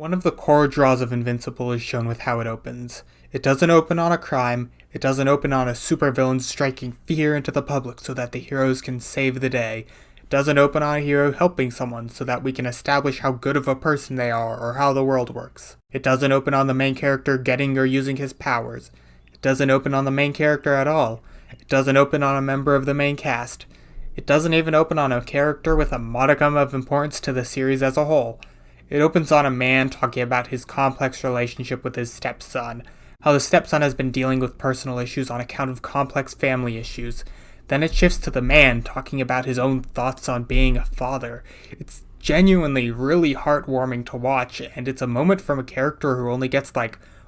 One of the core draws of Invincible is shown with how it opens. It doesn't open on a crime, it doesn't open on a supervillain striking fear into the public so that the heroes can save the day. It doesn't open on a hero helping someone so that we can establish how good of a person they are or how the world works. It doesn't open on the main character getting or using his powers. It doesn't open on the main character at all. It doesn't open on a member of the main cast. It doesn't even open on a character with a modicum of importance to the series as a whole. It opens on a man talking about his complex relationship with his stepson, how the stepson has been dealing with personal issues on account of complex family issues. Then it shifts to the man talking about his own thoughts on being a father. It's genuinely really heartwarming to watch, and it's a moment from a character who only gets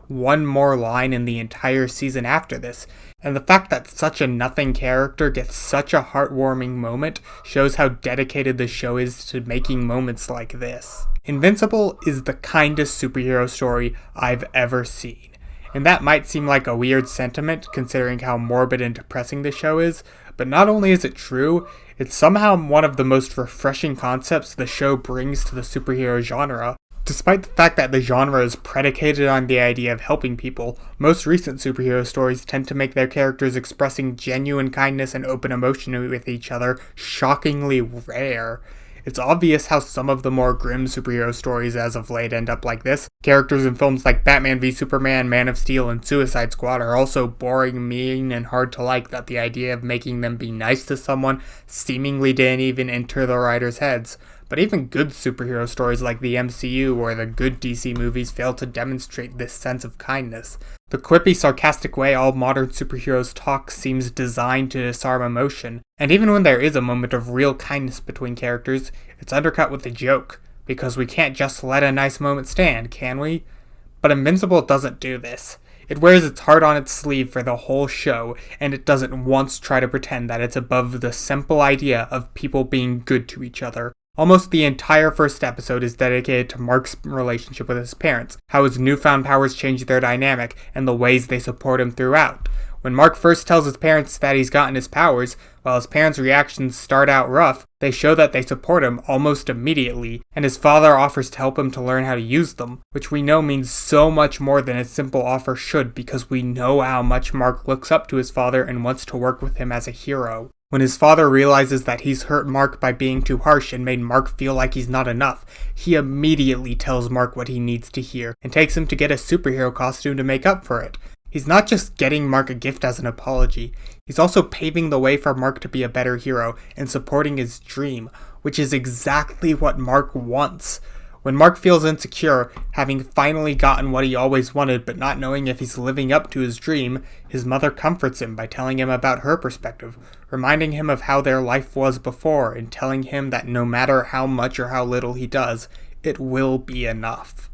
one more line in the entire season after this, and the fact that such a nothing character gets such a heartwarming moment shows how dedicated the show is to making moments like this. Invincible is the kindest superhero story I've ever seen, and that might seem like a weird sentiment considering how morbid and depressing the show is, but not only is it true, it's somehow one of the most refreshing concepts the show brings to the superhero genre. Despite the fact that the genre is predicated on the idea of helping people, most recent superhero stories tend to make their characters expressing genuine kindness and open emotion with each other shockingly rare. It's obvious how some of the more grim superhero stories as of late end up like this. Characters in films like Batman v Superman, Man of Steel, and Suicide Squad are also boring, mean, and hard to like that the idea of making them be nice to someone seemingly didn't even enter the writers' heads. But even good superhero stories like the MCU or the good DC movies fail to demonstrate this sense of kindness. The quippy, sarcastic way all modern superheroes talk seems designed to disarm emotion, and even when there is a moment of real kindness between characters, it's undercut with a joke, because we can't just let a nice moment stand, can we? But Invincible doesn't do this. It wears its heart on its sleeve for the whole show, and it doesn't once try to pretend that it's above the simple idea of people being good to each other. Almost the entire first episode is dedicated to Mark's relationship with his parents, how his newfound powers change their dynamic, and the ways they support him throughout. When Mark first tells his parents that he's gotten his powers, while his parents' reactions start out rough, they show that they support him almost immediately, and his father offers to help him to learn how to use them, which we know means so much more than a simple offer should because we know how much Mark looks up to his father and wants to work with him as a hero. When his father realizes that he's hurt Mark by being too harsh and made Mark feel like he's not enough, he immediately tells Mark what he needs to hear and takes him to get a superhero costume to make up for it. He's not just getting Mark a gift as an apology, he's also paving the way for Mark to be a better hero and supporting his dream, which is exactly what Mark wants. When Mark feels insecure, having finally gotten what he always wanted but not knowing if he's living up to his dream, his mother comforts him by telling him about her perspective, reminding him of how their life was before and telling him that no matter how much or how little he does, it will be enough.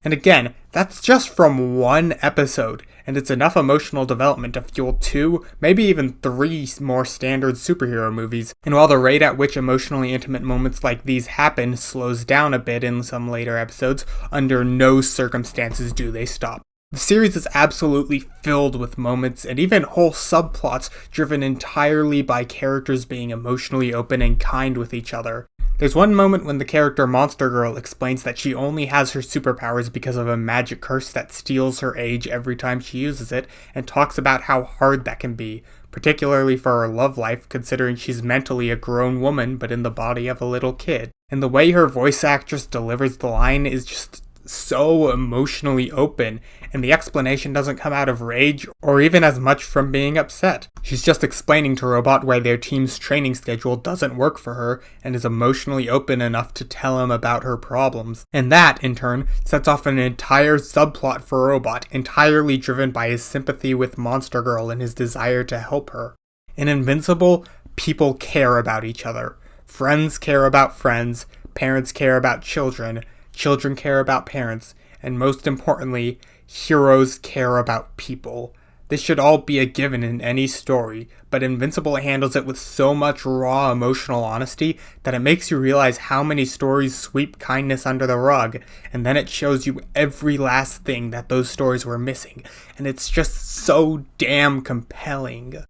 And again, that's just from one episode, and it's enough emotional development to fuel 2, maybe even 3 more standard superhero movies. And while the rate at which emotionally intimate moments like these happen slows down a bit in some later episodes, under no circumstances do they stop. The series is absolutely filled with moments and even whole subplots driven entirely by characters being emotionally open and kind with each other. There's one moment when the character Monster Girl explains that she only has her superpowers because of a magic curse that steals her age every time she uses it, and talks about how hard that can be, particularly for her love life considering she's mentally a grown woman but in the body of a little kid. And the way her voice actress delivers the line is just so emotionally open, and the explanation doesn't come out of rage or even as much from being upset. She's just explaining to Robot why their team's training schedule doesn't work for her and is emotionally open enough to tell him about her problems. And that, in turn, sets off an entire subplot for Robot, entirely driven by his sympathy with Monster Girl and his desire to help her. In Invincible, people care about each other. Friends care about friends, parents care about children, children care about parents, and most importantly, heroes care about people. This should all be a given in any story, but Invincible handles it with so much raw emotional honesty that it makes you realize how many stories sweep kindness under the rug, and then it shows you every last thing that those stories were missing, and it's just so damn compelling.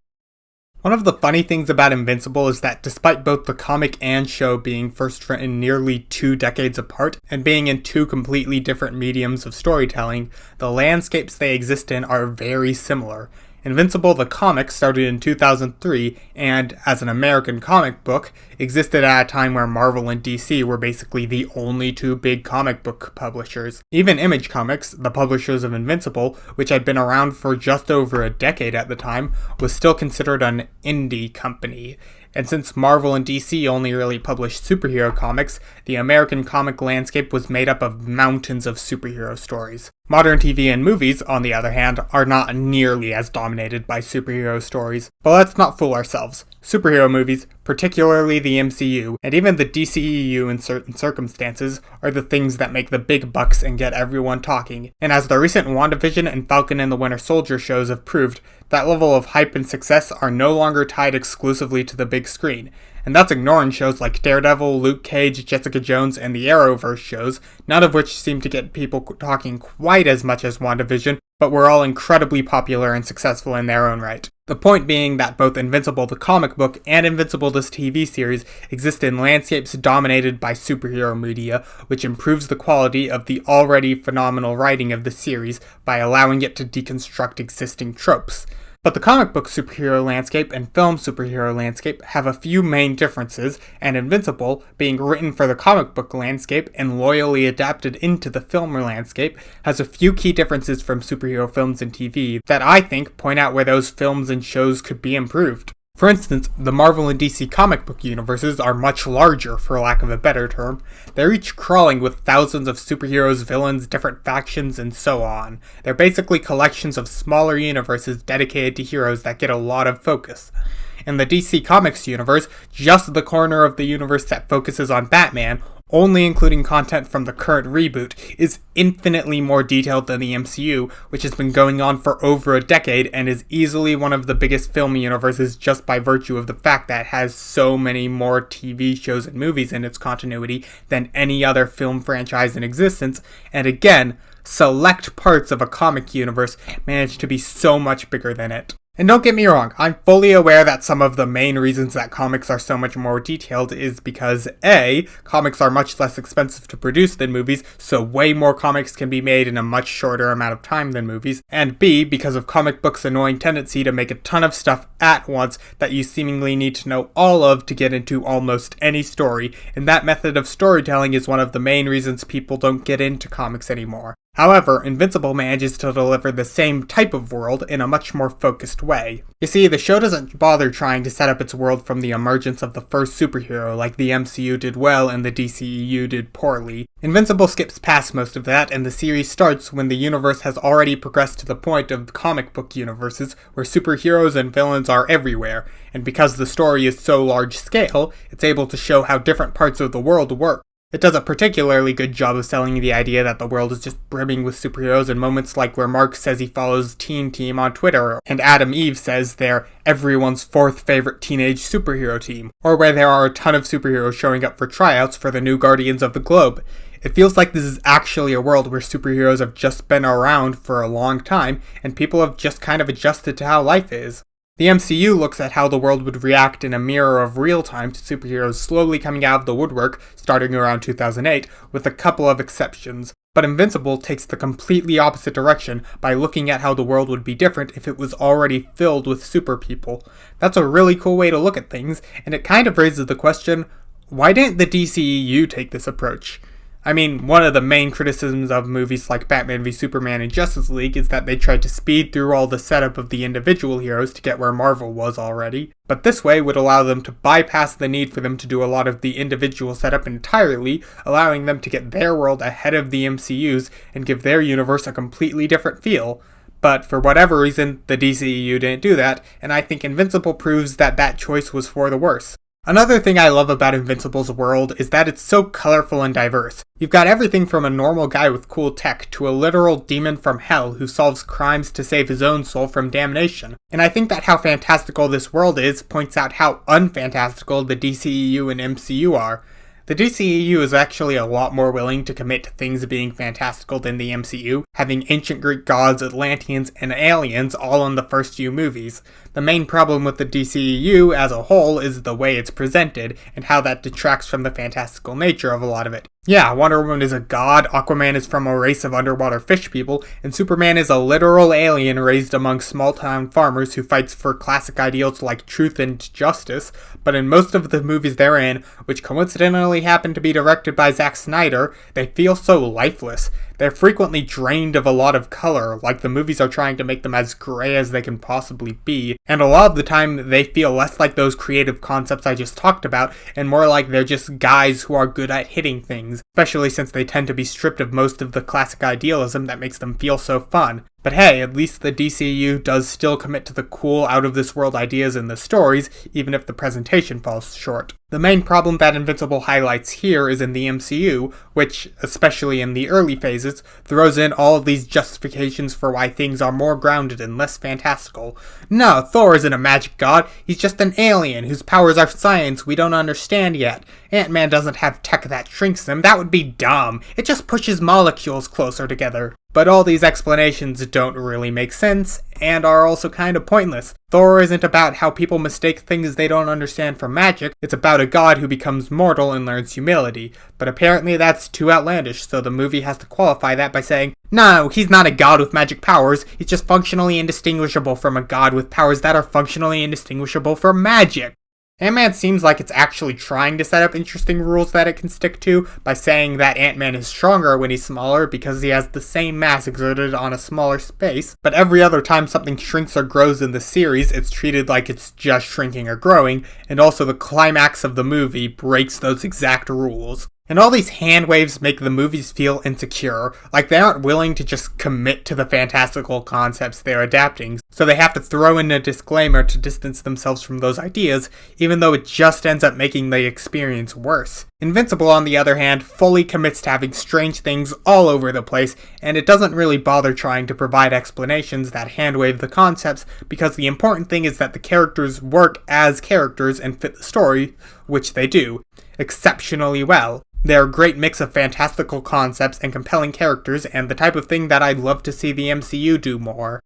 One of the funny things about Invincible is that despite both the comic and show being first written nearly 2 decades apart and being in two completely different mediums of storytelling, the landscapes they exist in are very similar. Invincible the comic started in 2003 and, as an American comic book, existed at a time where Marvel and DC were basically the only two big comic book publishers. Even Image Comics, the publishers of Invincible, which had been around for just over a decade at the time, was still considered an indie company. And since Marvel and DC only really published superhero comics, the American comic landscape was made up of mountains of superhero stories. Modern TV and movies, on the other hand, are not nearly as dominated by superhero stories. But let's not fool ourselves. Superhero movies, particularly the MCU, and even the DCEU in certain circumstances, are the things that make the big bucks and get everyone talking. And as the recent WandaVision and Falcon and the Winter Soldier shows have proved, that level of hype and success are no longer tied exclusively to the big screen. And that's ignoring shows like Daredevil, Luke Cage, Jessica Jones, and the Arrowverse shows, none of which seem to get people talking quite as much as WandaVision, but were all incredibly popular and successful in their own right. The point being that both Invincible the comic book and Invincible this TV series exist in landscapes dominated by superhero media, which improves the quality of the already phenomenal writing of the series by allowing it to deconstruct existing tropes. But the comic book superhero landscape and film superhero landscape have a few main differences, and Invincible, being written for the comic book landscape and loyally adapted into the film landscape, has a few key differences from superhero films and TV that I think point out where those films and shows could be improved. For instance, the Marvel and DC comic book universes are much larger, for lack of a better term. They're each crawling with thousands of superheroes, villains, different factions, and so on. They're basically collections of smaller universes dedicated to heroes that get a lot of focus. In the DC Comics universe, just the corner of the universe that focuses on Batman, only including content from the current reboot, is infinitely more detailed than the MCU, which has been going on for over a decade and is easily one of the biggest film universes just by virtue of the fact that it has so many more TV shows and movies in its continuity than any other film franchise in existence, and again, select parts of a comic universe manage to be so much bigger than it. And don't get me wrong, I'm fully aware that some of the main reasons that comics are so much more detailed is because A, comics are much less expensive to produce than movies, so way more comics can be made in a much shorter amount of time than movies, and B, because of comic books' annoying tendency to make a ton of stuff at once that you seemingly need to know all of to get into almost any story, and that method of storytelling is one of the main reasons people don't get into comics anymore. However, Invincible manages to deliver the same type of world in a much more focused way. You see, the show doesn't bother trying to set up its world from the emergence of the first superhero like the MCU did well and the DCEU did poorly. Invincible skips past most of that, and the series starts when the universe has already progressed to the point of comic book universes where superheroes and villains are everywhere, and because the story is so large scale, it's able to show how different parts of the world work. It does a particularly good job of selling the idea that the world is just brimming with superheroes in moments like where Mark says he follows Teen Team on Twitter, and Adam Eve says they're everyone's fourth favorite teenage superhero team, or where there are a ton of superheroes showing up for tryouts for the new Guardians of the Globe. It feels like this is actually a world where superheroes have just been around for a long time, and people have just kind of adjusted to how life is. The MCU looks at how the world would react in a mirror of real time to superheroes slowly coming out of the woodwork, starting around 2008, with a couple of exceptions. But Invincible takes the completely opposite direction by looking at how the world would be different if it was already filled with super people. That's a really cool way to look at things, and it kind of raises the question, why didn't the DCEU take this approach? I mean, one of the main criticisms of movies like Batman v Superman and Justice League is that they tried to speed through all the setup of the individual heroes to get where Marvel was already, but this way would allow them to bypass the need for them to do a lot of the individual setup entirely, allowing them to get their world ahead of the MCU's and give their universe a completely different feel. But for whatever reason, the DCEU didn't do that, and I think Invincible proves that that choice was for the worse. Another thing I love about Invincible's world is that it's so colorful and diverse. You've got everything from a normal guy with cool tech to a literal demon from hell who solves crimes to save his own soul from damnation. And I think that how fantastical this world is points out how unfantastical the DCEU and MCU are. The DCEU is actually a lot more willing to commit to things being fantastical than the MCU, having ancient Greek gods, Atlanteans, and aliens all in the first few movies. The main problem with the DCEU as a whole is the way it's presented, and how that detracts from the fantastical nature of a lot of it. Yeah, Wonder Woman is a god, Aquaman is from a race of underwater fish people, and Superman is a literal alien raised among small-town farmers who fights for classic ideals like truth and justice, but in most of the movies they're in, which coincidentally happen to be directed by Zack Snyder, they feel so lifeless. They're frequently drained of a lot of color, like the movies are trying to make them as gray as they can possibly be, and a lot of the time they feel less like those creative concepts I just talked about, and more like they're just guys who are good at hitting things, especially since they tend to be stripped of most of the classic idealism that makes them feel so fun. But hey, at least the DCU does still commit to the cool, out-of-this-world ideas in the stories, even if the presentation falls short. The main problem that Invincible highlights here is in the MCU, which, especially in the early phases, throws in all of these justifications for why things are more grounded and less fantastical. No, Thor isn't a magic god, he's just an alien whose powers are science we don't understand yet. Ant-Man doesn't have tech that shrinks him, that would be dumb. It just pushes molecules closer together. But all these explanations don't really make sense, and are also kind of pointless. Thor isn't about how people mistake things they don't understand for magic, it's about a god who becomes mortal and learns humility. But apparently that's too outlandish, so the movie has to qualify that by saying, no, he's not a god with magic powers, he's just functionally indistinguishable from a god with powers that are functionally indistinguishable from magic. Ant-Man seems like it's actually trying to set up interesting rules that it can stick to by saying that Ant-Man is stronger when he's smaller because he has the same mass exerted on a smaller space, but every other time something shrinks or grows in the series, it's treated like it's just shrinking or growing, and also the climax of the movie breaks those exact rules. And all these hand waves make the movies feel insecure, like they aren't willing to just commit to the fantastical concepts they're adapting, so they have to throw in a disclaimer to distance themselves from those ideas, even though it just ends up making the experience worse. Invincible, on the other hand, fully commits to having strange things all over the place, and it doesn't really bother trying to provide explanations that handwave the concepts, because the important thing is that the characters work as characters and fit the story, which they do, exceptionally well. They're a great mix of fantastical concepts and compelling characters, and the type of thing that I'd love to see the MCU do more.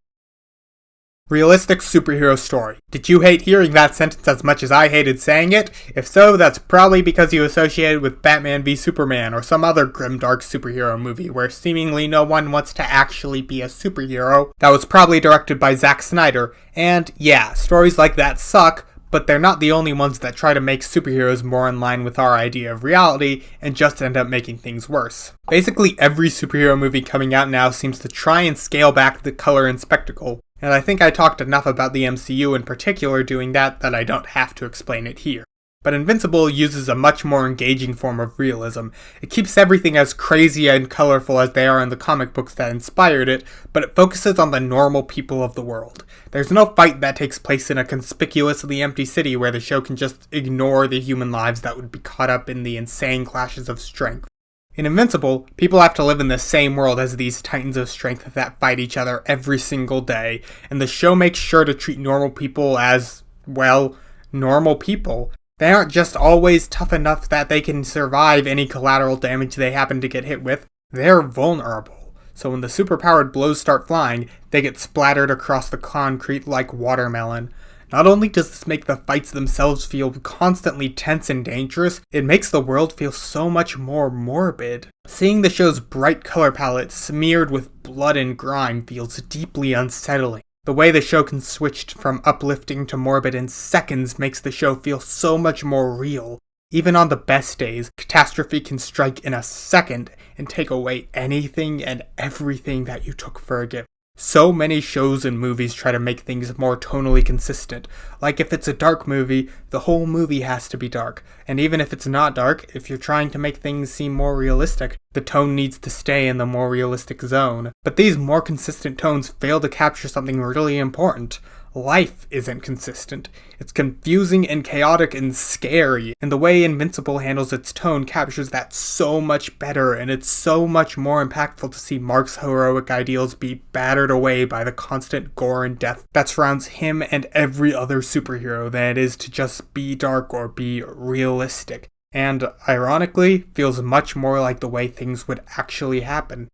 Realistic superhero story. Did you hate hearing that sentence as much as I hated saying it? If so, that's probably because you associate it with Batman v Superman or some other grimdark superhero movie where seemingly no one wants to actually be a superhero. That was probably directed by Zack Snyder, and yeah, stories like that suck, but they're not the only ones that try to make superheroes more in line with our idea of reality and just end up making things worse. Basically every superhero movie coming out now seems to try and scale back the color and spectacle, and I think I talked enough about the MCU in particular doing that I don't have to explain it here. But Invincible uses a much more engaging form of realism. It keeps everything as crazy and colorful as they are in the comic books that inspired it, but it focuses on the normal people of the world. There's no fight that takes place in a conspicuously empty city where the show can just ignore the human lives that would be caught up in the insane clashes of strength. In Invincible, people have to live in the same world as these titans of strength that fight each other every single day, and the show makes sure to treat normal people as, well, normal people. They aren't just always tough enough that they can survive any collateral damage they happen to get hit with, they're vulnerable. So when the superpowered blows start flying, they get splattered across the concrete like watermelon. Not only does this make the fights themselves feel constantly tense and dangerous, it makes the world feel so much more morbid. Seeing the show's bright color palette smeared with blood and grime feels deeply unsettling. The way the show can switch from uplifting to morbid in seconds makes the show feel so much more real. Even on the best days, catastrophe can strike in a second and take away anything and everything that you took for a gift. So many shows and movies try to make things more tonally consistent. Like if it's a dark movie, the whole movie has to be dark. And even if it's not dark, if you're trying to make things seem more realistic, the tone needs to stay in the more realistic zone. But these more consistent tones fail to capture something really important. Life isn't consistent. It's confusing and chaotic and scary, and the way Invincible handles its tone captures that so much better, and it's so much more impactful to see Mark's heroic ideals be battered away by the constant gore and death that surrounds him and every other superhero than it is to just be dark or be realistic, and, ironically, feels much more like the way things would actually happen.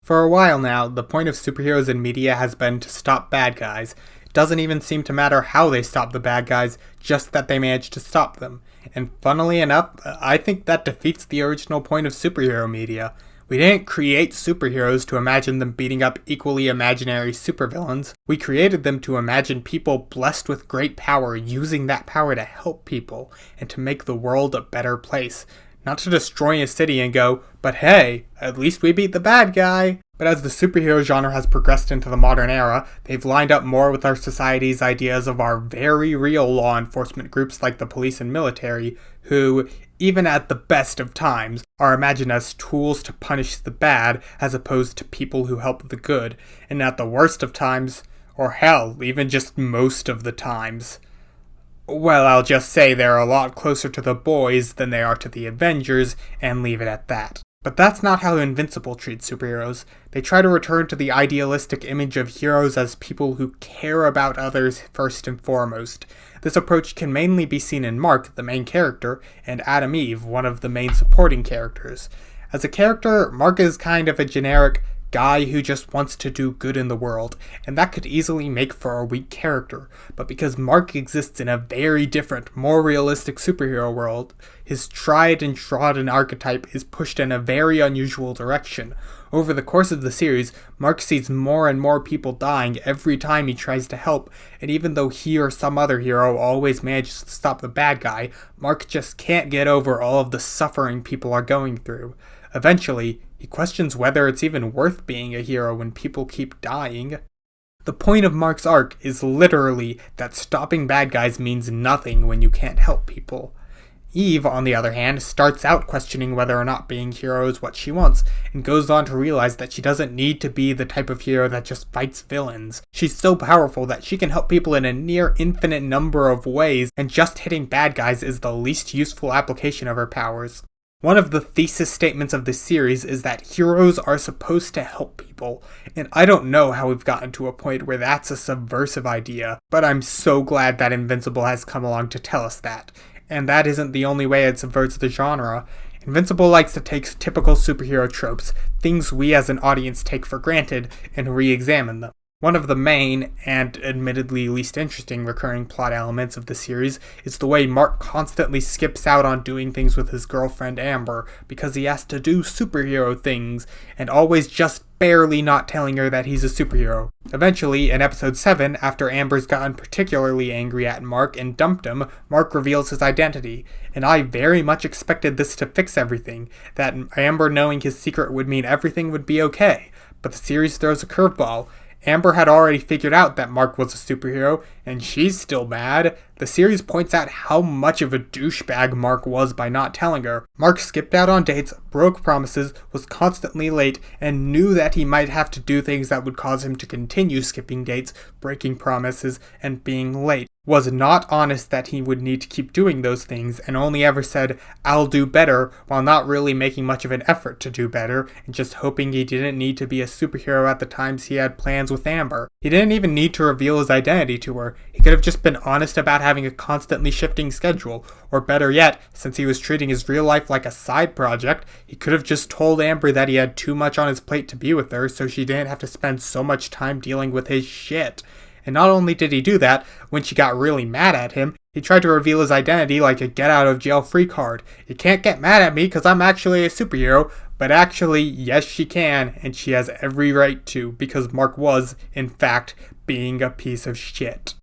For a while now, the point of superheroes in media has been to stop bad guys. It doesn't even seem to matter how they stop the bad guys, just that they manage to stop them. And funnily enough, I think that defeats the original point of superhero media. We didn't create superheroes to imagine them beating up equally imaginary supervillains. We created them to imagine people blessed with great power using that power to help people and to make the world a better place. Not to destroy a city and go, but hey, at least we beat the bad guy. But as the superhero genre has progressed into the modern era, they've lined up more with our society's ideas of our very real law enforcement groups like the police and military, who, even at the best of times, are imagined as tools to punish the bad as opposed to people who help the good, and at the worst of times, or hell, even just most of the times, well, I'll just say they're a lot closer to the boys than they are to the Avengers, and leave it at that. But that's not how Invincible treats superheroes. They try to return to the idealistic image of heroes as people who care about others first and foremost. This approach can mainly be seen in Mark, the main character, and Adam Eve, one of the main supporting characters. As a character, Mark is kind of a generic guy who just wants to do good in the world, and that could easily make for a weak character. But because Mark exists in a very different, more realistic superhero world, his tried and trodden archetype is pushed in a very unusual direction. Over the course of the series, Mark sees more and more people dying every time he tries to help, and even though he or some other hero always manages to stop the bad guy, Mark just can't get over all of the suffering people are going through. Eventually, he questions whether it's even worth being a hero when people keep dying. The point of Mark's arc is literally that stopping bad guys means nothing when you can't help people. Eve, on the other hand, starts out questioning whether or not being hero is what she wants, and goes on to realize that she doesn't need to be the type of hero that just fights villains. She's so powerful that she can help people in a near infinite number of ways, and just hitting bad guys is the least useful application of her powers. One of the thesis statements of this series is that heroes are supposed to help people, and I don't know how we've gotten to a point where that's a subversive idea, but I'm so glad that Invincible has come along to tell us that. And that isn't the only way it subverts the genre. Invincible likes to take typical superhero tropes, things we as an audience take for granted, and re-examine them. One of the main, and admittedly least interesting recurring plot elements of the series is the way Mark constantly skips out on doing things with his girlfriend Amber because he has to do superhero things, and always just barely not telling her that he's a superhero. Eventually, in episode 7, after Amber's gotten particularly angry at Mark and dumped him, Mark reveals his identity, and I very much expected this to fix everything, that Amber knowing his secret would mean everything would be okay, but the series throws a curveball. Amber had already figured out that Mark was a superhero, and she's still mad. The series points out how much of a douchebag Mark was by not telling her. Mark skipped out on dates, broke promises, was constantly late, and knew that he might have to do things that would cause him to continue skipping dates, breaking promises, and being late. Was not honest that he would need to keep doing those things, and only ever said, "I'll do better," while not really making much of an effort to do better, and just hoping he didn't need to be a superhero at the times he had plans with Amber. He didn't even need to reveal his identity to her. He could have just been honest about having a constantly shifting schedule, or better yet, since he was treating his real life like a side project, he could have just told Amber that he had too much on his plate to be with her, so she didn't have to spend so much time dealing with his shit. And not only did he do that, when she got really mad at him, he tried to reveal his identity like a get-out-of-jail-free card. You can't get mad at me because I'm actually a superhero, but actually, yes she can, and she has every right to, because Mark was, in fact, being a piece of shit.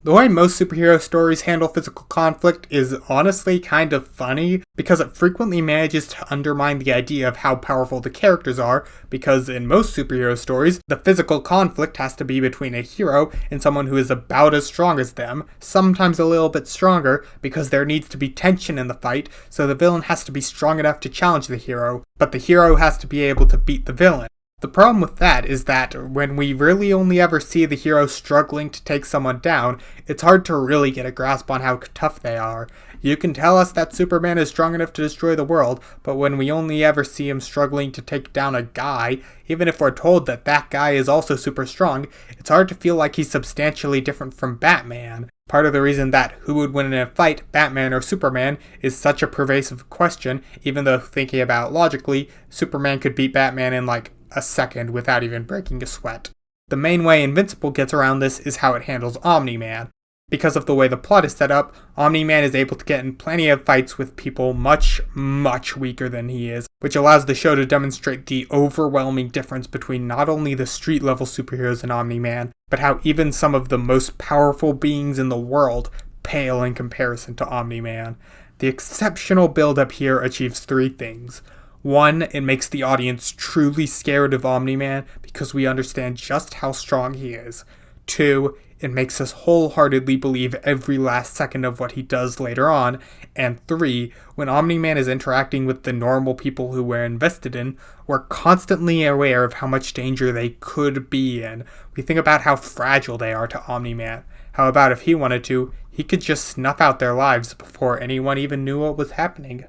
The way most superhero stories handle physical conflict is honestly kind of funny, because it frequently manages to undermine the idea of how powerful the characters are, because in most superhero stories, the physical conflict has to be between a hero and someone who is about as strong as them, sometimes a little bit stronger, because there needs to be tension in the fight, so the villain has to be strong enough to challenge the hero, but the hero has to be able to beat the villain. The problem with that is that when we really only ever see the hero struggling to take someone down, it's hard to really get a grasp on how tough they are. You can tell us that Superman is strong enough to destroy the world, but when we only ever see him struggling to take down a guy, even if we're told that that guy is also super strong, it's hard to feel like he's substantially different from Batman. Part of the reason that who would win in a fight, Batman or Superman, is such a pervasive question, even though thinking about it logically, Superman could beat Batman in like a second without even breaking a sweat. The main way Invincible gets around this is how it handles Omni-Man. Because of the way the plot is set up, Omni-Man is able to get in plenty of fights with people much, much weaker than he is, which allows the show to demonstrate the overwhelming difference between not only the street-level superheroes and Omni-Man, but how even some of the most powerful beings in the world pale in comparison to Omni-Man. The exceptional build-up here achieves three things. 1, it makes the audience truly scared of Omni-Man because we understand just how strong he is. 2, it makes us wholeheartedly believe every last second of what he does later on. And 3, when Omni-Man is interacting with the normal people who we're invested in, we're constantly aware of how much danger they could be in. We think about how fragile they are to Omni-Man. How about if he wanted to, he could just snuff out their lives before anyone even knew what was happening.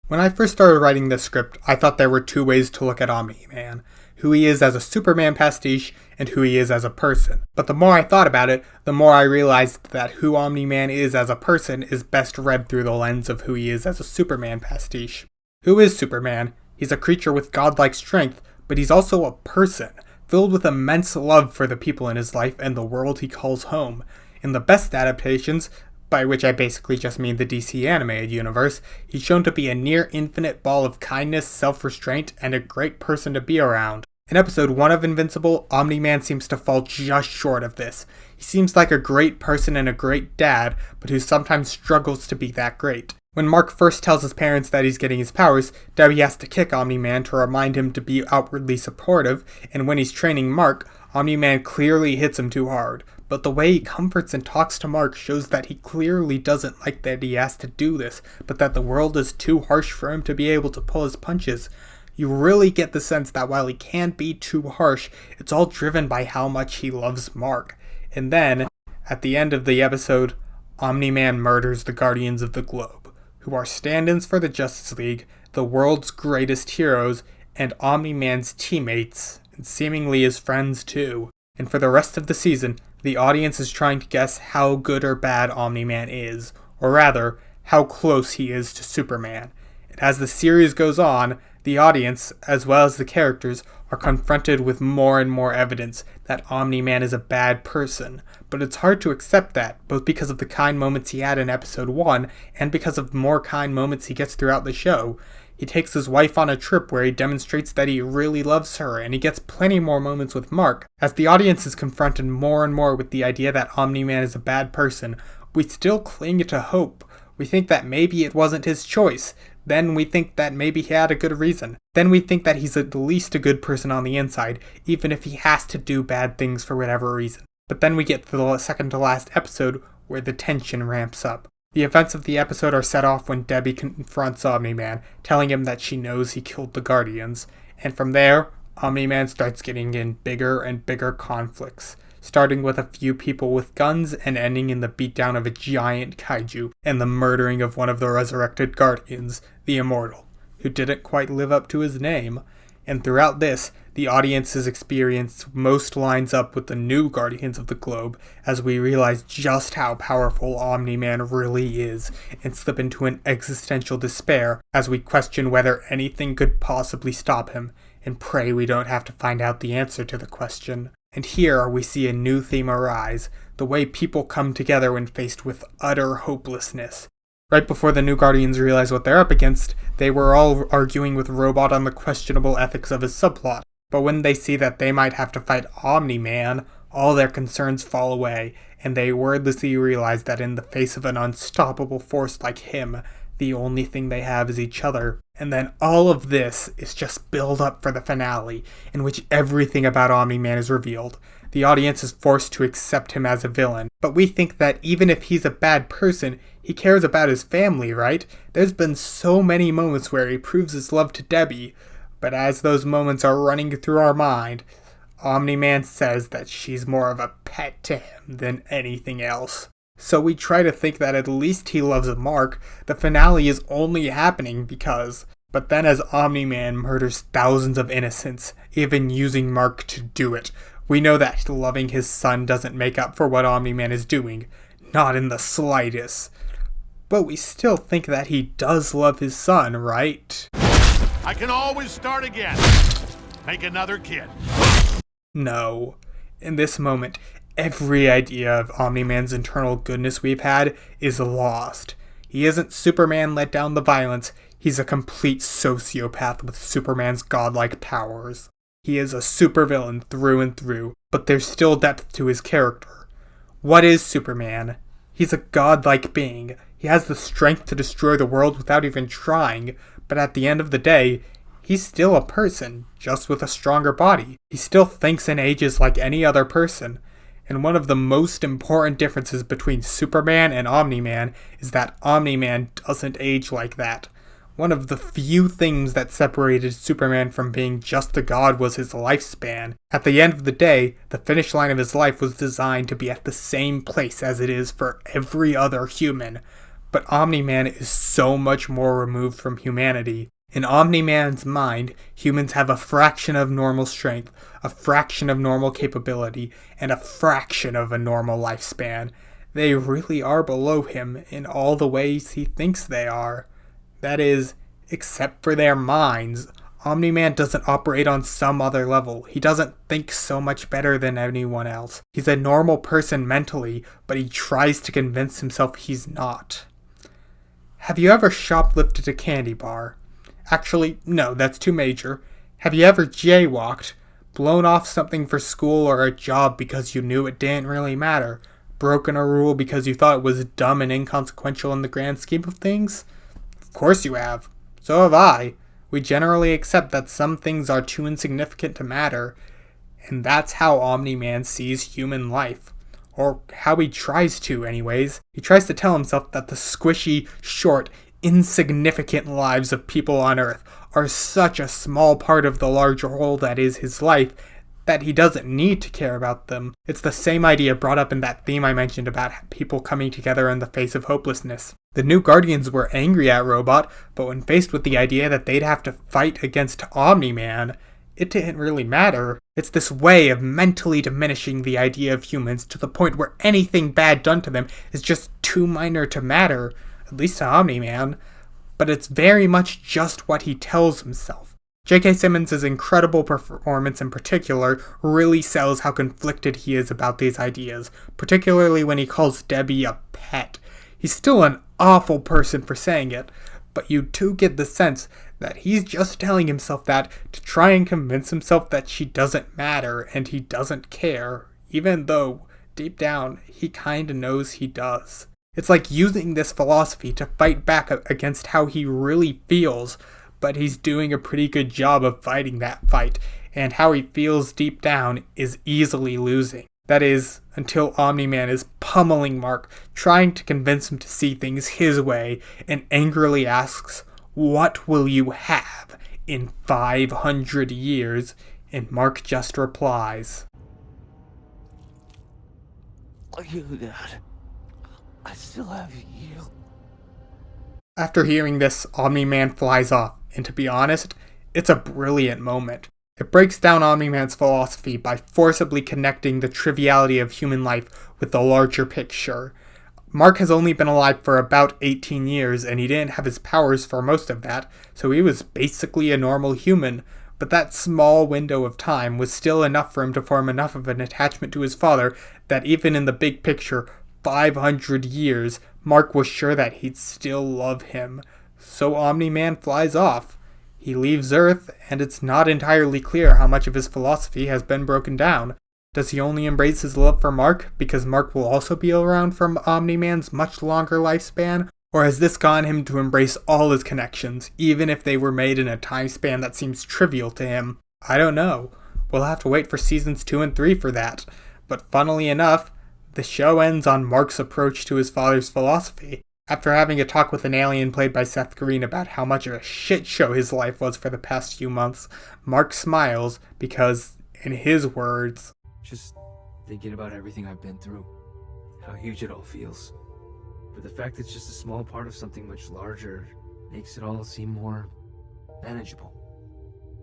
When I first started writing this script, I thought there were two ways to look at Omni-Man. Who he is as a Superman pastiche, and who he is as a person. But the more I thought about it, the more I realized that who Omni-Man is as a person is best read through the lens of who he is as a Superman pastiche. Who is Superman? He's a creature with godlike strength, but he's also a person, filled with immense love for the people in his life and the world he calls home. In the best adaptations, by which I basically just mean the DC animated universe, he's shown to be a near infinite ball of kindness, self-restraint, and a great person to be around. In episode 1 of Invincible, Omni-Man seems to fall just short of this. He seems like a great person and a great dad, but who sometimes struggles to be that great. When Mark first tells his parents that he's getting his powers, Debbie has to kick Omni-Man to remind him to be outwardly supportive, and when he's training Mark, Omni-Man clearly hits him too hard. But the way he comforts and talks to Mark shows that he clearly doesn't like that he has to do this, but that the world is too harsh for him to be able to pull his punches. You really get the sense that while he can be too harsh, it's all driven by how much he loves Mark. And then, at the end of the episode, Omni-Man murders the Guardians of the Globe, who are stand-ins for the Justice League, the world's greatest heroes, and Omni-Man's teammates, and seemingly his friends too. And for the rest of the season, the audience is trying to guess how good or bad Omni-Man is, or rather, how close he is to Superman. And as the series goes on, the audience, as well as the characters, are confronted with more and more evidence that Omni-Man is a bad person. But it's hard to accept that, both because of the kind moments he had in episode 1, and because of more kind moments he gets throughout the show. He takes his wife on a trip where he demonstrates that he really loves her, and he gets plenty more moments with Mark. As the audience is confronted more and more with the idea that Omni-Man is a bad person, we still cling to hope. We think that maybe it wasn't his choice. Then we think that maybe he had a good reason. Then we think that he's at least a good person on the inside, even if he has to do bad things for whatever reason. But then we get to the second to last episode, where the tension ramps up. The events of the episode are set off when Debbie confronts Omni-Man, telling him that she knows he killed the Guardians. And from there, Omni-Man starts getting in bigger and bigger conflicts, starting with a few people with guns and ending in the beatdown of a giant kaiju and the murdering of one of the resurrected Guardians, the Immortal, who didn't quite live up to his name. And throughout this, the audience's experience most lines up with the new Guardians of the Globe, as we realize just how powerful Omni-Man really is, and slip into an existential despair as we question whether anything could possibly stop him, and pray we don't have to find out the answer to the question. And here we see a new theme arise, the way people come together when faced with utter hopelessness. Right before the new Guardians realize what they're up against, they were all arguing with Robot on the questionable ethics of his subplot. But when they see that they might have to fight Omni-Man, all their concerns fall away, and they wordlessly realize that in the face of an unstoppable force like him, the only thing they have is each other. And then all of this is just build up for the finale, in which everything about Omni-Man is revealed. The audience is forced to accept him as a villain, but we think that even if he's a bad person, he cares about his family, right? There's been so many moments where he proves his love to Debbie, but as those moments are running through our mind, Omni-Man says that she's more of a pet to him than anything else. So we try to think that at least he loves Mark. The finale is only happening because... But then as Omni-Man murders thousands of innocents, even using Mark to do it, we know that loving his son doesn't make up for what Omni-Man is doing. Not in the slightest. But we still think that he does love his son, right? I can always start again. Make another kid. No. In this moment, every idea of Omni-Man's internal goodness we've had is lost. He isn't Superman let down the violence, he's a complete sociopath with Superman's godlike powers. He is a supervillain through and through, but there's still depth to his character. What is Superman? He's a godlike being. He has the strength to destroy the world without even trying, but at the end of the day, he's still a person, just with a stronger body. He still thinks and ages like any other person. And one of the most important differences between Superman and Omni-Man is that Omni-Man doesn't age like that. One of the few things that separated Superman from being just a god was his lifespan. At the end of the day, the finish line of his life was designed to be at the same place as it is for every other human. But Omni-Man is so much more removed from humanity. In Omni-Man's mind, humans have a fraction of normal strength, a fraction of normal capability, and a fraction of a normal lifespan. They really are below him in all the ways he thinks they are. That is, except for their minds. Omni-Man doesn't operate on some other level. He doesn't think so much better than anyone else. He's a normal person mentally, but he tries to convince himself he's not. Have you ever shoplifted a candy bar? Actually, no, that's too major. Have you ever jaywalked? Blown off something for school or a job because you knew it didn't really matter? Broken a rule because you thought it was dumb and inconsequential in the grand scheme of things? Of course you have. So have I. We generally accept that some things are too insignificant to matter, and that's how Omni-Man sees human life. Or how he tries to, anyways. He tries to tell himself that the squishy, short, insignificant lives of people on Earth are such a small part of the larger whole that is his life that he doesn't need to care about them. It's the same idea brought up in that theme I mentioned about people coming together in the face of hopelessness. The new Guardians were angry at Robot, but when faced with the idea that they'd have to fight against Omni-Man, it didn't really matter. It's this way of mentally diminishing the idea of humans to the point where anything bad done to them is just too minor to matter, at least to Omni-Man, but it's very much just what he tells himself. J.K. Simmons' incredible performance in particular really sells how conflicted he is about these ideas, particularly when he calls Debbie a pet. He's still an awful person for saying it, but you do get the sense that he's just telling himself that to try and convince himself that she doesn't matter and he doesn't care, even though, deep down, he kinda knows he does. It's like using this philosophy to fight back against how he really feels, but he's doing a pretty good job of fighting that fight, and how he feels deep down is easily losing. That is, until Omni-Man is pummeling Mark, trying to convince him to see things his way, and angrily asks, "What will you have in 500 years?" And Mark just replies, "You, Dad. I still have you." After hearing this, Omni-Man flies off, and to be honest, it's a brilliant moment. It breaks down Omni-Man's philosophy by forcibly connecting the triviality of human life with the larger picture. Mark has only been alive for about 18 years, and he didn't have his powers for most of that, so he was basically a normal human, but that small window of time was still enough for him to form enough of an attachment to his father that even in the big picture, 500 years, Mark was sure that he'd still love him. So Omni-Man flies off. He leaves Earth, and it's not entirely clear how much of his philosophy has been broken down. Does he only embrace his love for Mark because Mark will also be around from Omni-Man's much longer lifespan? Or has this gotten him to embrace all his connections, even if they were made in a time span that seems trivial to him? I don't know. We'll have to wait for seasons 2 and 3 for that. But funnily enough, the show ends on Mark's approach to his father's philosophy. After having a talk with an alien played by Seth Green about how much of a shit show his life was for the past few months, Mark smiles because, in his words, "Just thinking about everything I've been through, how huge it all feels. But the fact it's just a small part of something much larger makes it all seem more manageable.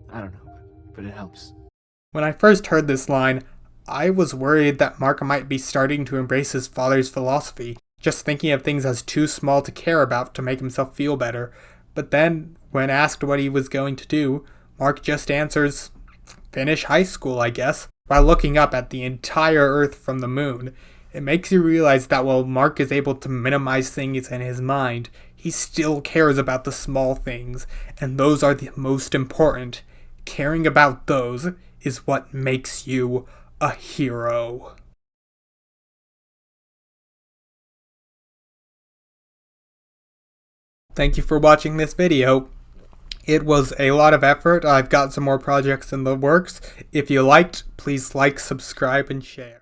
I don't know, but it helps." When I first heard this line, I was worried that Mark might be starting to embrace his father's philosophy, just thinking of things as too small to care about to make himself feel better. But then, when asked what he was going to do, Mark just answers, "Finish high school, I guess." by looking up at the entire Earth from the moon. It makes you realize that while Mark is able to minimize things in his mind, he still cares about the small things, and those are the most important. Caring about those is what makes you a hero. Thank you for watching this video. It was a lot of effort. I've got some more projects in the works. If you liked, please like, subscribe, and share.